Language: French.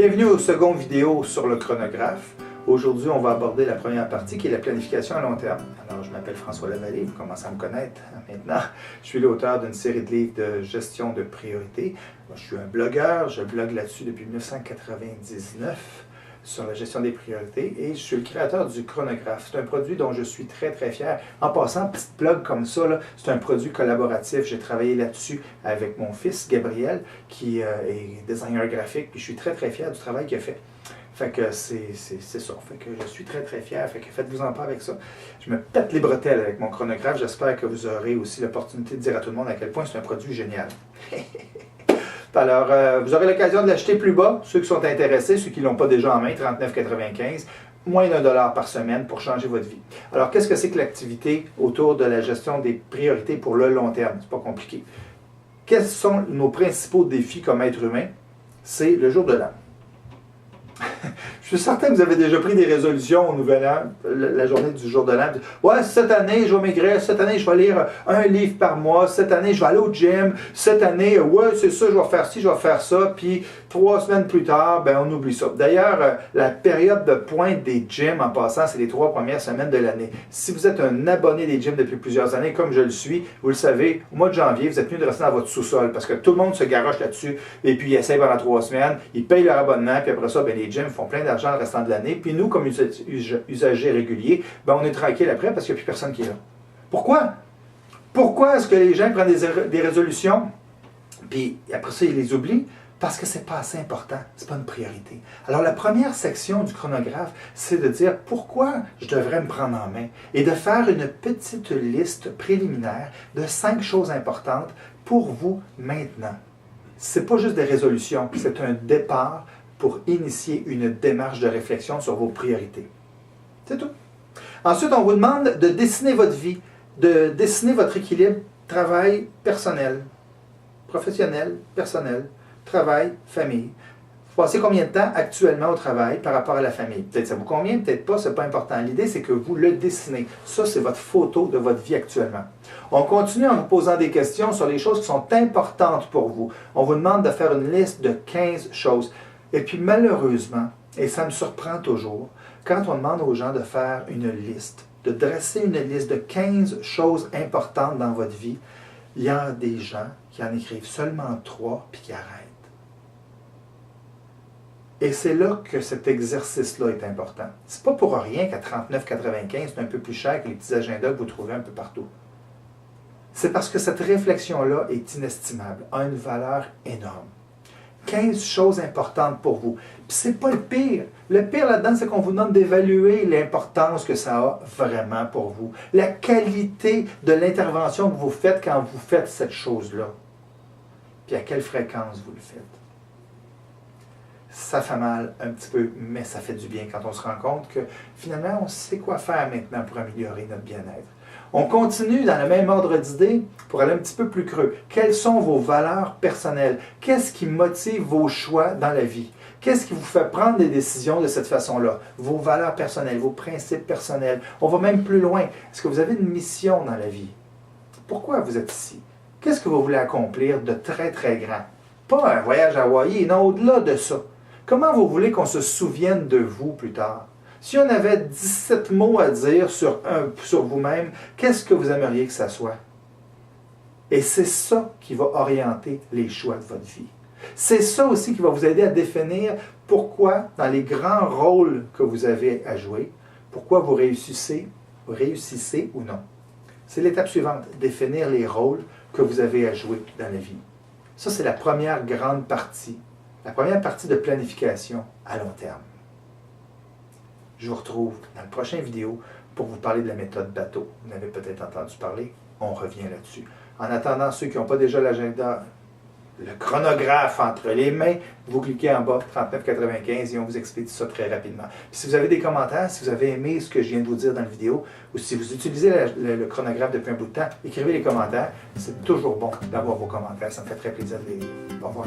Bienvenue au second vidéo sur le chronographe. Aujourd'hui, on va aborder la première partie qui est la planification à long terme. Alors, je m'appelle François Lavallée, vous commencez à me connaître maintenant. Je suis l'auteur d'une série de livres de gestion de priorités. Je suis un blogueur, je blogue là-dessus depuis 1999 sur la gestion des priorités et je suis le créateur du chronographe. C'est un produit dont je suis très fier. En passant, petite blog comme ça, c'est un produit collaboratif. J'ai travaillé là-dessus avec mon fils Gabriel qui est designer graphique. Puis je suis très fier du travail qu'il a fait. Fait que c'est ça. Fait que je suis très fier. Fait que faites-vous-en pas avec ça. Je me pète les bretelles avec mon chronographe. J'espère que vous aurez aussi l'opportunité de dire à tout le monde à quel point c'est un produit génial. Alors, vous aurez l'occasion de l'acheter plus bas, ceux qui sont intéressés, ceux qui ne l'ont pas déjà en main, 39,95 $, moins d'1 $ par semaine pour changer votre vie. Alors, qu'est-ce que c'est que l'activité autour de la gestion des priorités pour le long terme? C'est pas compliqué. Quels sont nos principaux défis comme être humain? C'est le jour de l'an. Je suis certain que vous avez déjà pris des résolutions au Nouvel An, la journée du jour de l'an. Ouais, cette année, je vais maigrir. Cette année, je vais lire un livre par mois. Cette année, je vais aller au gym. Cette année, ouais, c'est ça, je vais faire ci, je vais faire ça. Puis 3 semaines plus tard, ben, on oublie ça. D'ailleurs, la période de pointe des gyms, en passant, c'est les 3 premières semaines de l'année. Si vous êtes un abonné des gyms depuis plusieurs années, comme je le suis, vous le savez, au mois de janvier, vous êtes mieux de rester dans votre sous-sol parce que tout le monde se garoche là-dessus et puis ils essayent pendant 3 semaines. Ils payent leur abonnement, puis après ça, ben, les gyms font plein d'argent le restant de l'année. Puis nous, comme usagers réguliers, ben on est tranquille après parce qu'il n'y a plus personne qui est là. Pourquoi? Pourquoi est-ce que les gens prennent des résolutions, puis après ça, ils les oublient? Parce que ce n'est pas assez important, ce n'est pas une priorité. Alors la première section du chronographe, c'est de dire pourquoi je devrais me prendre en main et de faire une petite liste préliminaire de 5 choses importantes pour vous maintenant. Ce n'est pas juste des résolutions, c'est un départ pour initier une démarche de réflexion sur vos priorités. C'est tout. Ensuite, on vous demande de dessiner votre vie, de dessiner votre équilibre travail personnel, professionnel, personnel, travail, famille. Vous passez combien de temps actuellement au travail par rapport à la famille? Peut-être ça vous convient, peut-être pas, ce n'est pas important. L'idée, c'est que vous le dessinez. Ça, c'est votre photo de votre vie actuellement. On continue en vous posant des questions sur les choses qui sont importantes pour vous. On vous demande de faire une liste de 15 choses. Et puis malheureusement, et ça me surprend toujours, quand on demande aux gens de faire une liste, de dresser une liste de 15 choses importantes dans votre vie, il y a des gens qui en écrivent seulement 3 puis qui arrêtent. Et c'est là que cet exercice-là est important. C'est pas pour rien qu'à 39,95 $, c'est un peu plus cher que les petits agendas que vous trouvez un peu partout. C'est parce que cette réflexion-là est inestimable, a une valeur énorme. 15 choses importantes pour vous. Puis c'est pas le pire. Le pire là-dedans, c'est qu'on vous demande d'évaluer l'importance que ça a vraiment pour vous. La qualité de l'intervention que vous faites quand vous faites cette chose-là. Puis à quelle fréquence vous le faites. Ça fait mal un petit peu, mais ça fait du bien quand on se rend compte que finalement, on sait quoi faire maintenant pour améliorer notre bien-être. On continue dans le même ordre d'idées pour aller un petit peu plus creux. Quelles sont vos valeurs personnelles? Qu'est-ce qui motive vos choix dans la vie? Qu'est-ce qui vous fait prendre des décisions de cette façon-là? Vos valeurs personnelles, vos principes personnels. On va même plus loin. Est-ce que vous avez une mission dans la vie? Pourquoi vous êtes ici? Qu'est-ce que vous voulez accomplir de très grand? Pas un voyage à Hawaï, non, au-delà de ça. Comment vous voulez qu'on se souvienne de vous plus tard? Si on avait 17 mots à dire sur vous-même, qu'est-ce que vous aimeriez que ça soit? Et c'est ça qui va orienter les choix de votre vie. C'est ça aussi qui va vous aider à définir pourquoi, dans les grands rôles que vous avez à jouer, pourquoi vous réussissez ou non. C'est l'étape suivante, définir les rôles que vous avez à jouer dans la vie. Ça, c'est la première grande partie, la première partie de planification à long terme. Je vous retrouve dans la prochaine vidéo pour vous parler de la méthode bateau. Vous en avez peut-être entendu parler, on revient là-dessus. En attendant, ceux qui n'ont pas déjà l'agenda, le chronographe entre les mains, vous cliquez en bas, 39,95 et on vous explique ça très rapidement. Puis si vous avez des commentaires, si vous avez aimé ce que je viens de vous dire dans la vidéo, ou si vous utilisez le chronographe depuis un bout de temps, écrivez les commentaires. C'est toujours bon d'avoir vos commentaires, ça me fait très plaisir de les lire. Au revoir.